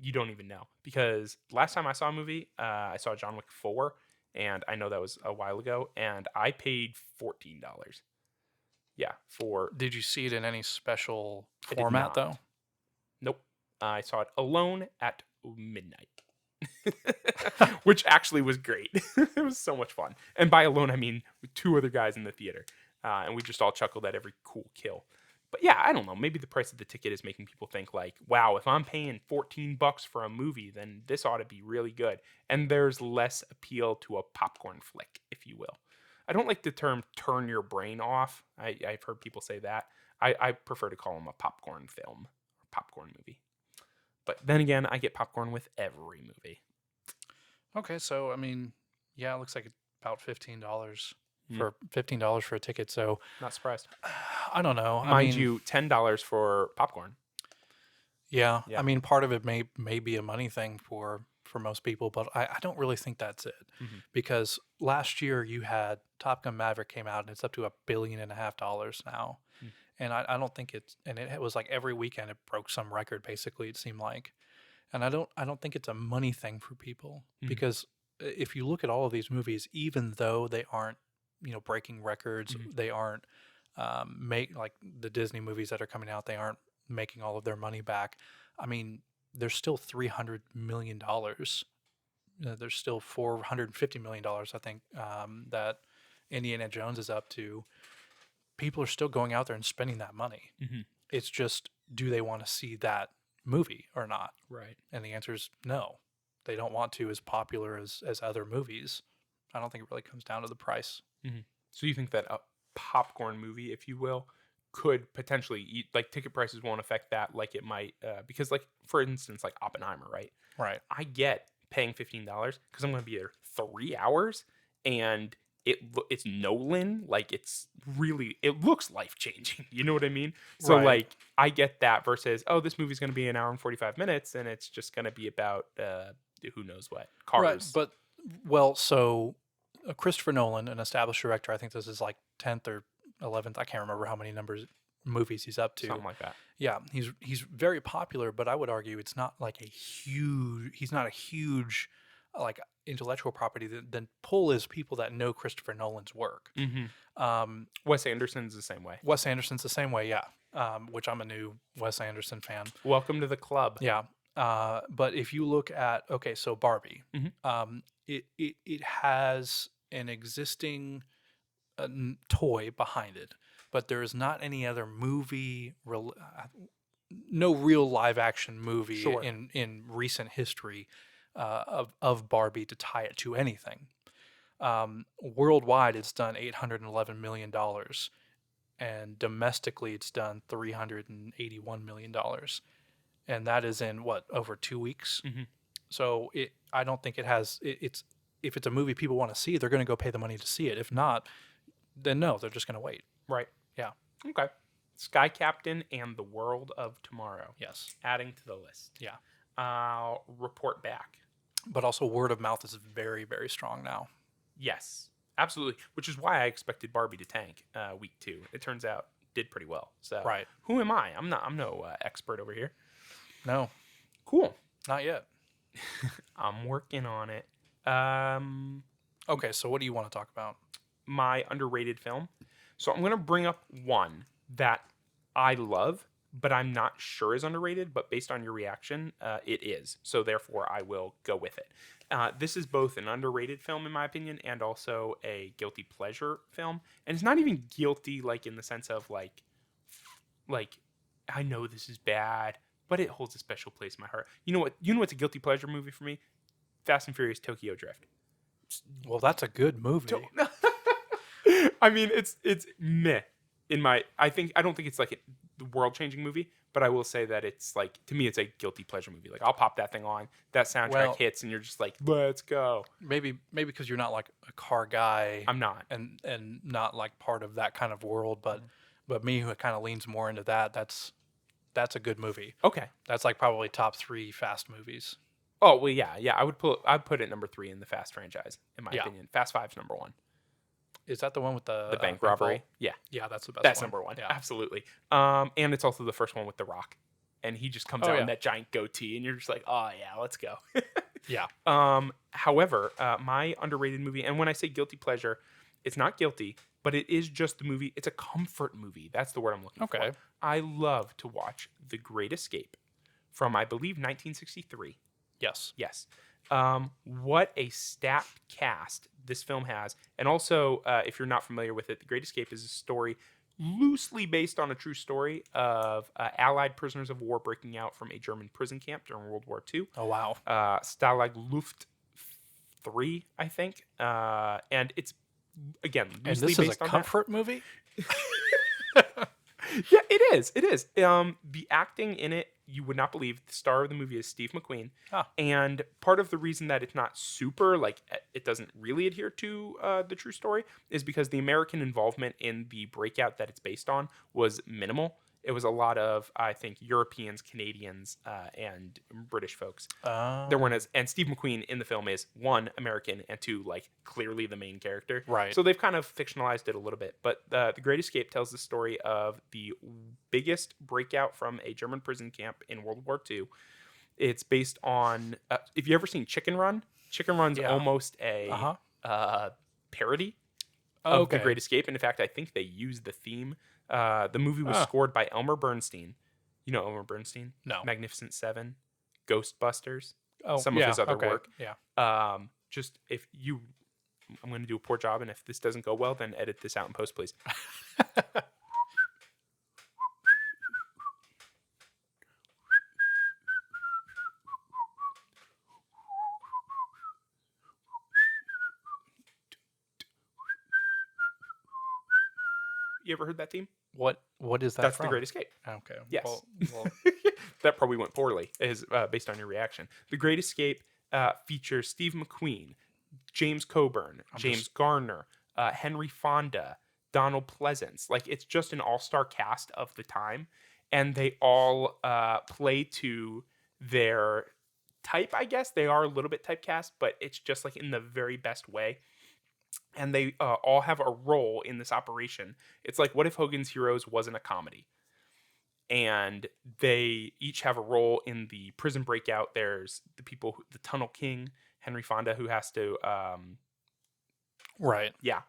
you don't even know. Because last time I saw a movie, I saw John Wick 4, and I know that was a while ago, and I paid $14. Yeah, for Did you see it in any special I did format not. though? nope. I saw it alone at midnight, which actually was great. It was so much fun, and by alone I mean with two other guys in the theater, and we just all chuckled at every cool kill. But yeah, I don't know. Maybe the price of the ticket is making people think like, wow, if I'm paying $14 for a movie, then this ought to be really good. And there's less appeal to a popcorn flick, if you will. I don't like the term turn your brain off. I've heard people say that. I prefer to call them a popcorn film or popcorn movie. But then again, I get popcorn with every movie. Okay, so I mean, yeah, it looks like about $15 Hmm. for $15 for a ticket. So Not surprised. I don't know. Mind you, $10 for popcorn. Yeah, Yeah. I mean, part of it may be a money thing for most people, but I don't really think that's it. Mhm. Because last year you had Top Gun Maverick came out and it's up to $1.5 billion now. Mm. And I don't think it was like every weekend it broke some record basically, it seemed like. And I don't think it's a money thing for people Mhm. because if you look at all of these movies, even though they aren't, breaking records, Mhm. they aren't like the Disney movies that are coming out, they aren't making all of their money back. I mean, there's still $300 million. There's still $450 million, I think, that Indiana Jones is up to. People are still going out there and spending that money. Mhm. It's just, do they want to see that movie or not? Right. And the answer is no. They don't want to as popular as other movies. I don't think it really comes down to the price. So you think that a popcorn movie, if you will, could potentially eat, like, ticket prices won't affect that like it might, because, like, for instance, like Oppenheimer, right? Right. I get paying $15 because I'm going to be there 3 hours, and it's Nolan, like, it looks life changing. You know what I mean? So Right. like, I get that versus, oh, this movie's going to be an hour and 45 minutes, and it's just going to be about who knows what cars. Right. But, well, so Christopher Nolan, an established director, I think this is like 10th or 11th. I can't remember how many movies he's up to. Something like that. Yeah, he's very popular, but I would argue it's not like he's not a huge like intellectual property that pull is people that know Christopher Nolan's work. Mm-hmm. Wes Anderson's the same way. Wes Anderson's the same way, yeah. Which I'm a new Wes Anderson fan. Welcome to the club. Yeah. But if you look at so Barbie, Mhm. it has an existing toy behind it, but there is not any other movie, no real live action movie Sure. in recent history of Barbie to tie it to anything. Worldwide, it's done $811 million, and domestically, it's done $381 million, and that is in what, over 2 weeks. Mm-hmm. So I don't think it has. It's if it's a movie people want to see, they're going to go pay the money to see it. If not, then no, they're just going to wait. Right. Yeah. Okay. Sky Captain and the World of Tomorrow. Yes. Adding to the list. Yeah. I'll report back. But also, word of mouth is very, very strong now. Yes, absolutely. Which is why I expected Barbie to tank week 2. It turns out did pretty well. So Right. Who am I? I'm no expert over here. No, Cool. not yet. I'm working on it. Okay, so what do you want to talk about? My underrated film. So I'm going to bring up one that I love, but I'm not sure is underrated, but based on your reaction, it is. So therefore, I will go with it. This is both an underrated film, in my opinion, and also a guilty pleasure film. And it's not even guilty, like, in the sense of, like, I know this is bad, but it holds a special place in my heart. You know what? You know what's a guilty pleasure movie for me? Fast and Furious Tokyo Drift. Well, that's a good movie. I mean, it's meh in my. I don't think it's like the world changing movie, but I will say that it's like, to me, it's a guilty pleasure movie. Like, I'll pop that thing on, that soundtrack hits, and you're just like, let's go. Maybe because you're not like a car guy. I'm not, and not like part of that kind of world, but me, who kind of leans more into that. That's a good movie. Okay. That's like probably top 3 Fast movies. Oh well, yeah. I'd put it number 3 in the Fast franchise, in my opinion. Fast Five's number 1. Is that the one with the bank robbery? vault? Yeah. Yeah, that's the best. That's one. number 1. Yeah. Absolutely. And it's also the first one with The Rock, and he just comes out in that giant goatee, and you're just like, oh yeah, let's go. Yeah. However, my underrated movie, and when I say guilty pleasure, it's not guilty, but it is just the movie. It's a comfort movie. That's the word I'm looking for. I love to watch The Great Escape from, I believe, 1963. Yes. Yes. What a stacked cast this film has. And also, if you're not familiar with it, The Great Escape is a story loosely based on a true story of Allied prisoners of war breaking out from a German prison camp during World War II. Oh, wow. Stalag Luft 3, I think. And it's, again, loosely based on based on comfort movie? Yeah, it is. It is. The acting in it, you would not believe. The star of the movie is Steve McQueen. And part of the reason that it's not super, like, it doesn't really adhere to the true story is because the American involvement in the breakout that it's based on was minimal. It was a lot of, I think, Europeans, Canadians, and British folks. There weren't and Steve McQueen in the film is 1, American, and 2, like, clearly the main character. Right. So they've kind of fictionalized it a little bit. But The Great Escape tells the story of the biggest breakout from a German prison camp in World War II. It's based on, if you ever seen Chicken Run, Chicken Run's almost a parody of The Great Escape. And in fact, I think they used the theme. The movie was scored by Elmer Bernstein. You know Elmer Bernstein? No. Magnificent Seven, Ghostbusters, Oh, some of his other work. Yeah. Just if you, I'm going to do a poor job, and if this doesn't go well, then edit this out in post, please. You ever heard that theme? What is that That's from? The Great Escape. Okay. Yes. Well, That probably went poorly, is based on your reaction. The Great Escape features Steve McQueen, James Coburn, James Garner, Henry Fonda, Donald Pleasance. Like, it's just an all-star cast of the time, and they all play to their type, I guess. They are a little bit typecast, but it's just like in the very best way. And they all have a role in this operation. It's like, what if Hogan's Heroes wasn't a comedy? And they each have a role in the prison breakout. There's the people, the Tunnel King, Henry Fonda, who has to... right. Yeah.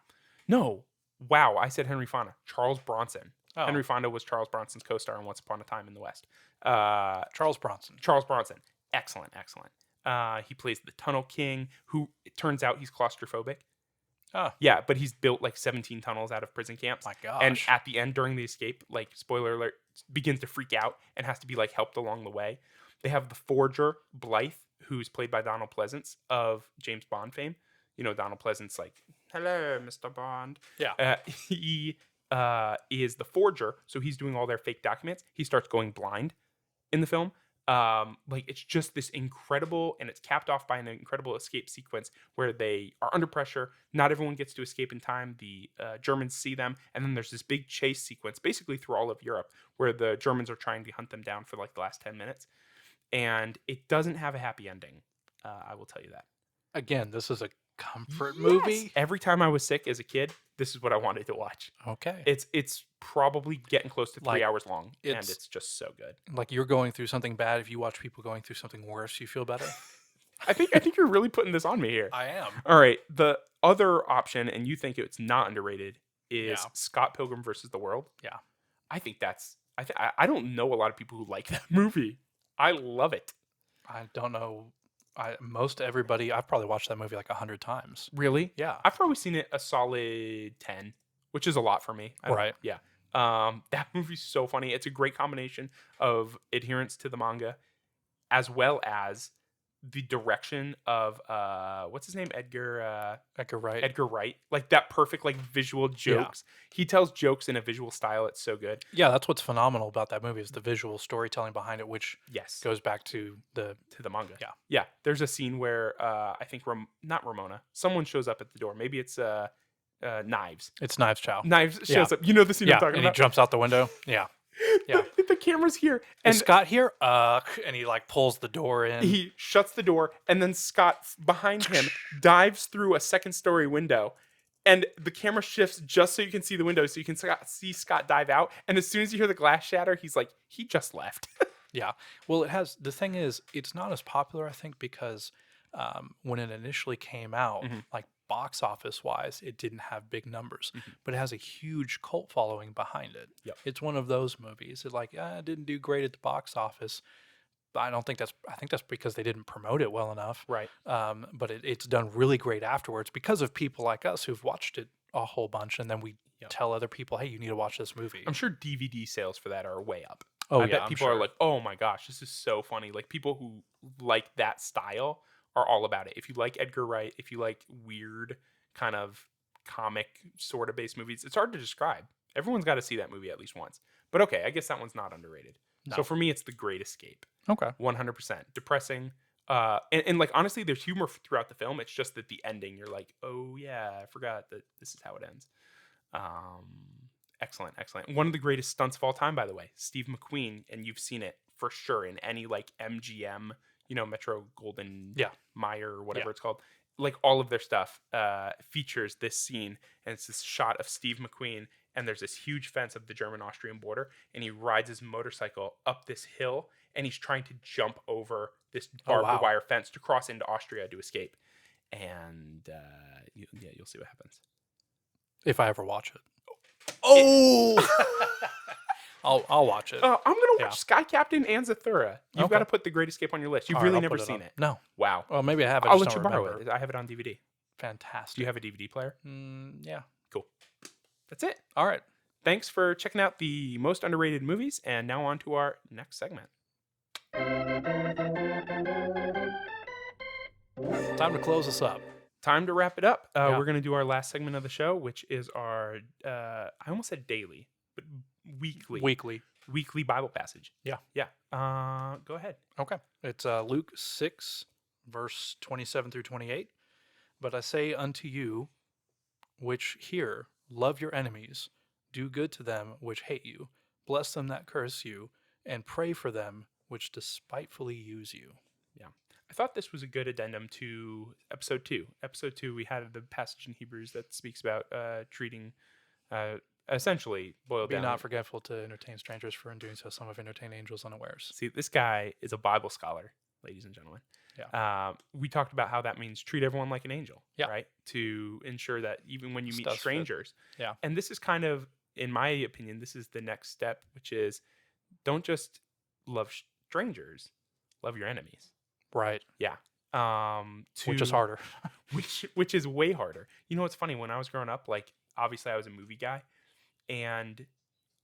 No. Wow, I said Henry Fonda. Charles Bronson. Oh. Henry Fonda was Charles Bronson's co-star in Once Upon a Time in the West. Charles Bronson. Charles Bronson. Excellent. He plays the Tunnel King, who, it turns out, he's claustrophobic. Oh, Yeah, but he's built like 17 tunnels out of prison camps. my gosh. And at the end, during the escape, like, spoiler alert, begins to freak out and has to be like helped along the way. They have the forger, Blythe, who's played by Donald Pleasance of James Bond fame. You know, Donald Pleasance, like, hello, Mr. Bond. Yeah. He is the forger, so he's doing all their fake documents. He starts going blind in the film. Like, it's just this incredible, and it's capped off by an incredible escape sequence where they are under pressure. Not everyone gets to escape in time. The Germans see them, and then there's this big chase sequence basically through all of Europe where the Germans are trying to hunt them down for like the last 10 minutes. And it doesn't have a happy ending. I will tell you that. Again, this is a comfort Yes! movie. Every time I was sick as a kid, this is what I wanted to watch. Okay. It's probably getting close to 3 Like, hours long, and it's- it's just so good. Like you're going through something bad. If you watch people going through something worse, you feel better. I think you're really putting this on me here. I am. All right, the other option, and you think it's not underrated, is Yeah. Scott Pilgrim versus the World. Yeah. I think that's. I don't know a lot of people who like that movie. I love it. I don't know. Most everybody, I've probably watched that movie like 100 times. Really? Yeah. I've probably seen it a solid 10, which is a lot for me. Right. Yeah. That movie's so funny. It's a great combination of adherence to the manga as well as the direction of what's his name? Edgar Wright. Edgar Wright. Like that perfect like visual jokes. He tells jokes in a visual style. It's so good. Yeah, that's what's phenomenal about that movie is the visual storytelling behind it, which Yes. goes back to the To the manga. Yeah. Yeah. There's a scene where I think not Ramona. Someone shows up at the door. Maybe it's Knives. it's Knives Chow. Knives Yeah. shows up. You know the scene Yeah, I'm talking and about. he jumps out the window. Yeah. Yeah. The camera's here. Is And Scott here? And he like pulls the door in. he shuts the door, and then Scott behind him dives through a second-story window, and the camera shifts just so you can see the window, so you can see Scott dive out. And as soon as you hear the glass shatter, he's like, he just left. Yeah. Well, the thing is, it's not as popular, I think, because when it initially came out, like box office wise, it didn't have big numbers, but it has a huge cult following behind it. Yep. It's one of those movies that like, it didn't do great at the box office. But I think that's because they didn't promote it well enough. Right. But it's done really great afterwards because of people like us who've watched it a whole bunch, and then we tell other people, hey, you need to watch this movie. I'm sure DVD sales for that are way up. Oh, I yeah, bet I'm people are sure. like, oh my gosh, this is so funny. Like, people who like that style are all about it. If you like Edgar Wright, if you like weird kind of comic sort of based movies, it's hard to describe. Everyone's got to see that movie at least once. But okay, I guess that one's not underrated. No. So for me, it's The Great Escape. Okay. 100%. Depressing. And like, honestly, there's humor throughout the film. It's just that the ending, you're like, oh yeah, I forgot that this is how it ends. Excellent. One of the greatest stunts of all time, by the way, Steve McQueen, and you've seen it for sure in any like MGM, Metro Golden Mayer or whatever it's called. Like all of their stuff features this scene, and it's this shot of Steve McQueen, and there's this huge fence of the German-Austrian border, and he rides his motorcycle up this hill, and he's trying to jump over this barbed wire fence to cross into Austria to escape. And you'll see what happens. If I ever watch it. Oh! I'll watch it. I'm gonna watch Sky Captain and Zathura. You've Okay. got to put The Great Escape on your list. You've All right, really I'll never put seen on. it. No. Wow. Well, maybe I have. I'll just let you don't borrow remember. it. I have it on DVD. Fantastic. Do you have a DVD player? Yeah. Cool. That's it. All right. Thanks for checking out the most underrated movies, and now on to our next segment. Time to close this up. Time to wrap it up. Yeah. We're going to do our last segment of the show, which is our, I almost said daily, but weekly Bible passage. Yeah. Yeah. Go ahead. Okay. It's Luke 6, verse 27 through 28. But I say unto you, which hear, love your enemies, do good to them which hate you, bless them that curse you, and pray for them which despitefully use you. Yeah. I thought this was a good addendum to episode 2. Episode 2, we had the passage in Hebrews that speaks about treating, essentially, boiled Be down. not forgetful to entertain strangers, for in doing so some have entertained angels unawares. See, this guy is a Bible scholar, ladies and gentlemen. Yeah. We talked about how that means treat everyone like an angel, Yeah. right? To ensure that even when you meet Does fit. strangers. Yeah. And this is kind of, in my opinion, this is the next step, which is don't just love strangers, love your enemies. Right. Yeah. Which is harder. which is way harder. You know what's funny? When I was growing up, like obviously I was a movie guy, and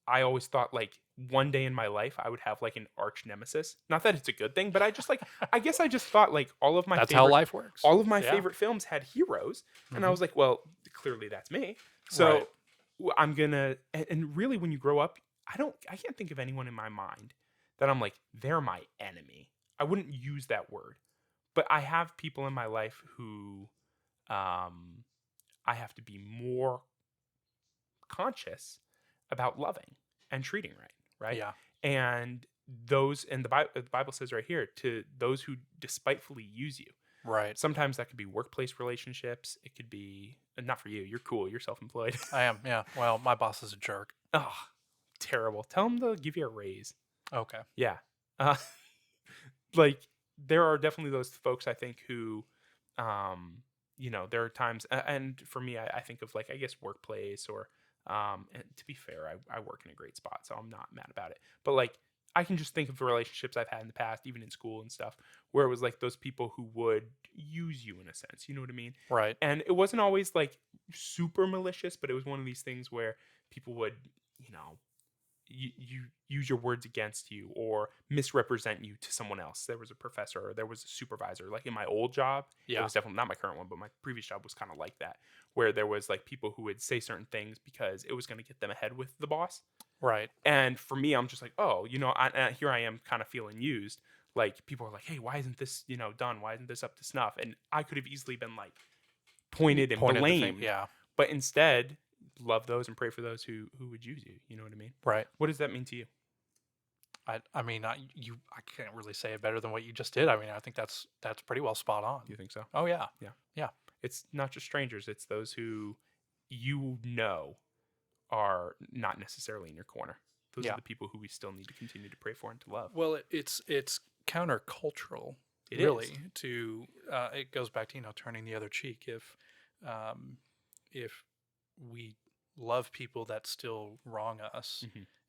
I always thought like one day in my life I would have like an arch nemesis. Not that it's a good thing, but I just like I guess I just thought like all of my That's favorite, how life works. all of my Yeah. favorite films had heroes, and I Mhm. was like, well, clearly that's me. So Right. I'm gonna and really when you grow up, I can't think of anyone in my mind that I'm like they're my enemy. I wouldn't use that word, but I have people in my life who I have to be more conscious about loving and treating right? Yeah. And the Bible says right here, to those who despitefully use you. Right. Sometimes that could be workplace relationships. It could be not for you. You're cool. You're self-employed. I am. Yeah. Well, my boss is a jerk. Oh, terrible. Tell them to give you a raise. Okay. Yeah. Uh, like there are definitely those folks I think who, there are times, and for me, I think of like, I guess workplace or, and to be fair, I work in a great spot, so I'm not mad about it. But like, I can just think of the relationships I've had in the past, even in school and stuff, where it was like those people who would use you in a sense, you know what I mean? Right. And it wasn't always like super malicious, but it was one of these things where people would, you use your words against you or misrepresent you to someone else. There was a professor or there was a supervisor. Like in my old job, it was definitely not my current one, but my previous job was kind of like that, where there was like people who would say certain things because it was going to get them ahead with the boss. Right. And for me, I'm just like, oh, here I am kind of feeling used. Like people are like, hey, why isn't this, done? Why isn't this up to snuff? And I could have easily been like pointed and blamed. Yeah. But instead, love those and pray for those who would use you. You know what I mean? Right. What does that mean to you? I mean, I can't really say it better than what you just did. I mean, I think that's pretty well spot on. You think so? Oh yeah. Yeah. It's not just strangers. It's those who are not necessarily in your corner. Those are the people who we still need to continue to pray for and to love. Well, it's countercultural. It really is. To it goes back to turning the other cheek. If we love people that still wrong us,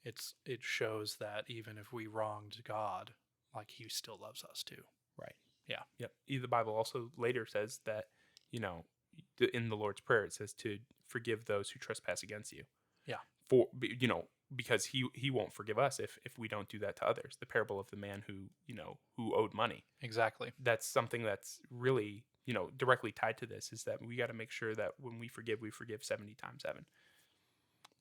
it shows that even if we wronged God, like He still loves us too. Right. Yeah. Yep. The Bible also later says that, in the Lord's Prayer, it says to forgive those who trespass against you. Yeah. Because he won't forgive us if we don't do that to others. The parable of the man who owed money. Exactly. That's something that's really, directly tied to this, is that we got to make sure that when we forgive 70 times 7.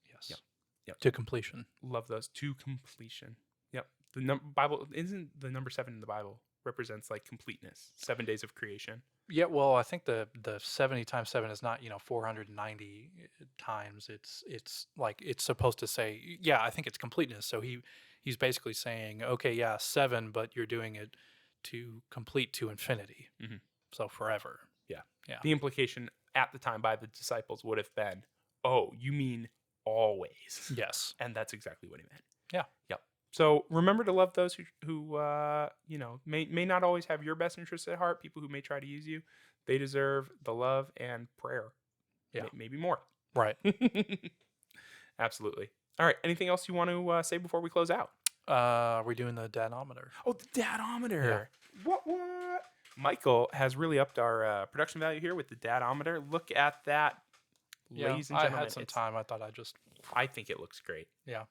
Yes. Yep. To completion. Love those to completion. Yep. The Bible isn't the number 7 in the Bible represents like completeness, 7 days of creation. Yeah, well, I think the 70 times 7 is not 490 times. It's like it's supposed to say, yeah, I think it's completeness. So he's basically saying, okay, yeah, 7, but you're doing it to complete to infinity. Mhm. So forever. Yeah. Yeah. The implication at the time by the disciples would have been, oh, you mean always. Yes. And that's exactly what he meant. Yeah. Yep. So remember to love those who may not always have your best interests at heart. People who may try to use you, they deserve the love and prayer. Yeah. Maybe more. Right. Absolutely. All right. Anything else you want to say before we close out? We're doing the danometer. Oh, the danometer. What? Michael has really upped our production value here with the danometer. Look at that, ladies and gentlemen. I had some time. I thought I think it looks great. Yeah.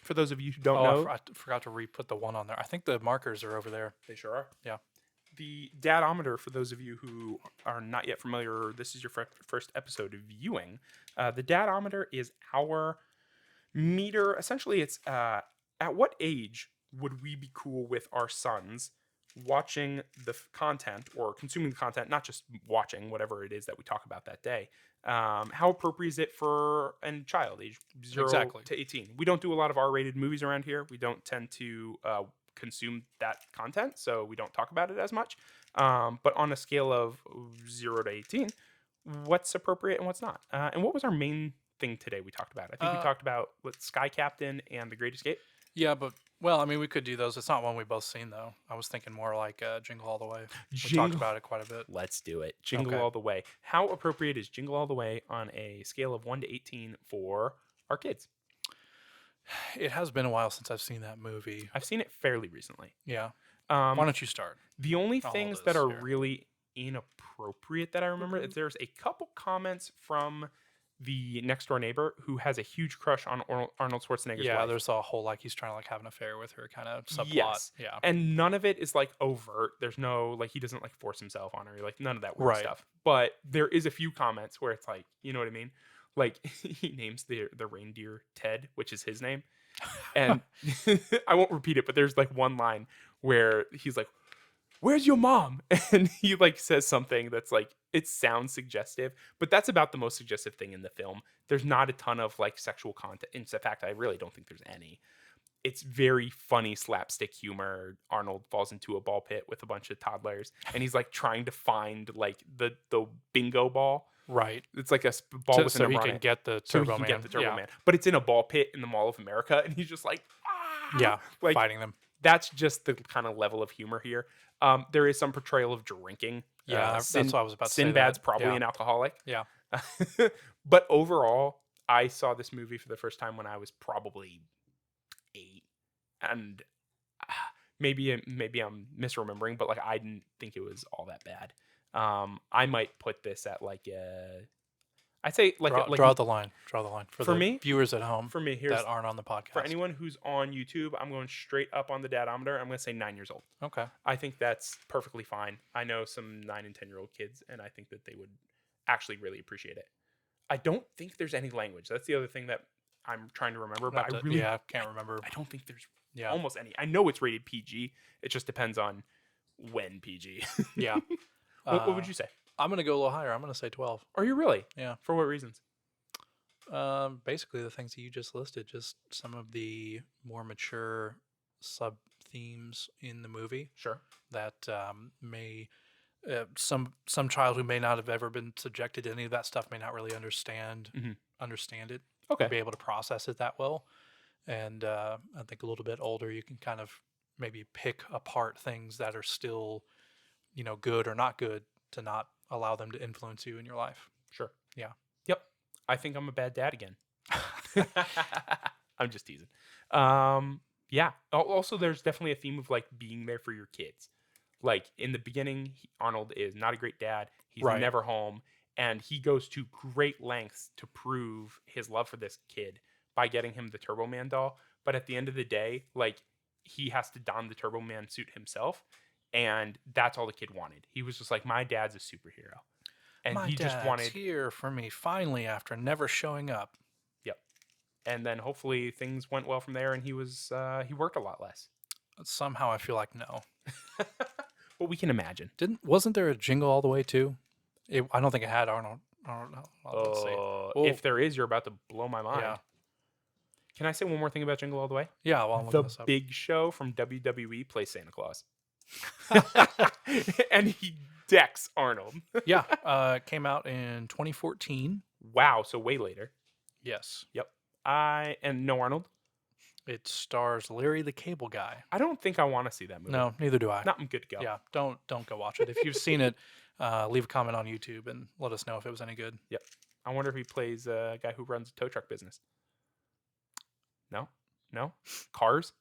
For those of you who don't know, I forgot to re-put the one on there. I think the markers are over there. they sure are. Yeah. The datometer, for those of you who are not yet familiar, or this is your first episode of viewing, the datometer is our meter. Essentially, it's at what age would we be cool with our sons watching the content or consuming the content, not just watching whatever it is that we talk about that day. How appropriate is it for a child age 0 to 18? We don't do a lot of R-rated movies around here. We don't tend to consume that content, so we don't talk about it as much. But on a scale of 0 to 18, what's appropriate and what's not? And what was our main thing today we talked about? I think we talked about Sky Captain and The Great Escape. Yeah, but well, I mean, we could do those. It's not one we both seen though. I was thinking more like Jingle All the Way. We talked about it quite a bit. Let's do it. Jingle Okay. All the Way. How appropriate is Jingle All the Way on a scale of 1 to 18 for our kids? It has been a while since I've seen that movie. I've seen it fairly recently. Yeah. Why don't you start? The only I'll things hold that this are here. really inappropriate that I remember is there's a couple comments from the next door neighbor who has a huge crush on Arnold Schwarzenegger's Yeah, wife. there's a whole like he's trying to like have an affair with her kind of subplot. Yes. Yeah. And none of it is like overt. There's no like he doesn't like force himself on her, like none of that weird Right. stuff. But there is a few comments where it's like, you know what I mean? Like he names the reindeer Ted, which is his name. And I won't repeat it, but there's like one line where he's like, "Where's your mom?" And he like says something that's like, it sounds suggestive, but that's about the most suggestive thing in the film. There's not a ton of like sexual content. In fact, I really don't think there's any. It's very funny slapstick humor. Arnold falls into a ball pit with a bunch of toddlers, and he's like trying to find like the bingo ball. Right. It's like a ball with a So number he on can it. get the So he Turbo can Man. get the Turbo yeah. Man, but it's in a ball pit in the Mall of America, and he's just like, ah! Yeah. like Fighting them. that's just the kind of level of humor here. There is some portrayal of drinking. Yeah, that's what I was about to say. Sinbad's that. probably Yeah. an alcoholic. Yeah. But overall, I saw this movie for the first time when I was probably 8, and maybe I'm misremembering, but like I didn't think it was all that bad. I might put this at like I'd say like draw the line. Draw the line for For the me? viewers at home for me. Here's that aren't on the podcast. for anyone who's on YouTube. I'm going straight up on the dadometer. I'm going to say 9 years old. Okay. I think that's perfectly fine. I know some 9 and 10-year-old kids, and I think that they would actually really appreciate it. I don't think there's any language. That's the other thing that I'm trying to remember, but I really can't remember. I don't think there's Yeah. almost any. I know it's rated PG. It just depends on when PG. Yeah. What would you say? I'm gonna go a little higher. I'm gonna say 12. Are you really? Yeah. For what reasons? Basically the things that you just listed, just some of the more mature sub themes in the movie Sure. that may some child who may not have ever been subjected to any of that stuff may not really understand it, Okay. or be able to process it that well. And I think a little bit older, you can kind of maybe pick apart things that are still, good or not good, to not allow them to influence you in your life. Sure. Yeah. Yep. I think I'm a bad dad again. I'm just teasing. Yeah. Also, there's definitely a theme of like being there for your kids. Like in the beginning, Arnold is not a great dad. He's Right. never home. And he goes to great lengths to prove his love for this kid by getting him the Turbo Man doll. But at the end of the day, like he has to don the Turbo Man suit himself. And that's all the kid wanted. He was just like, my dad's a superhero. And My he dad's just wanted. here for me finally after never showing up. Yep. And then hopefully things went well from there, and he worked a lot less. Somehow I feel like no. But we can imagine. Wasn't there a Jingle All the Way too? I don't think it had Arnold. I don't know. Let's see. Well, If there is, you're about to blow my mind. Yeah. Can I say one more thing about Jingle All the Way? Yeah, well, I'm The looking this up. Big Show from WWE plays Santa Claus. And he decks Arnold. Yeah, it came out in 2014. Wow, so way later. Yes. Yep. And no Arnold? It stars Larry the Cable Guy. I don't think I want to see that movie. No, neither do I. Not I'm good to go. Yeah, don't go watch it. If you've seen it, leave a comment on YouTube and let us know if it was any good. Yep. I wonder if he plays a guy who runs a tow truck business. No? No? Cars?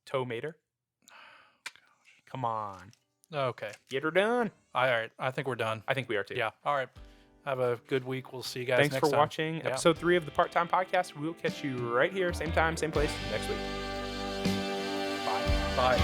Tow Mater? Come on. Okay. Get her done. All right. I think we're done. I think we are too. Yeah. All right. Have a good week. We'll see you guys Thanks next for time. watching Yeah. episode 3 of the Part-Time Podcast. We'll catch you right here, same time, same place, next week. Bye. Bye.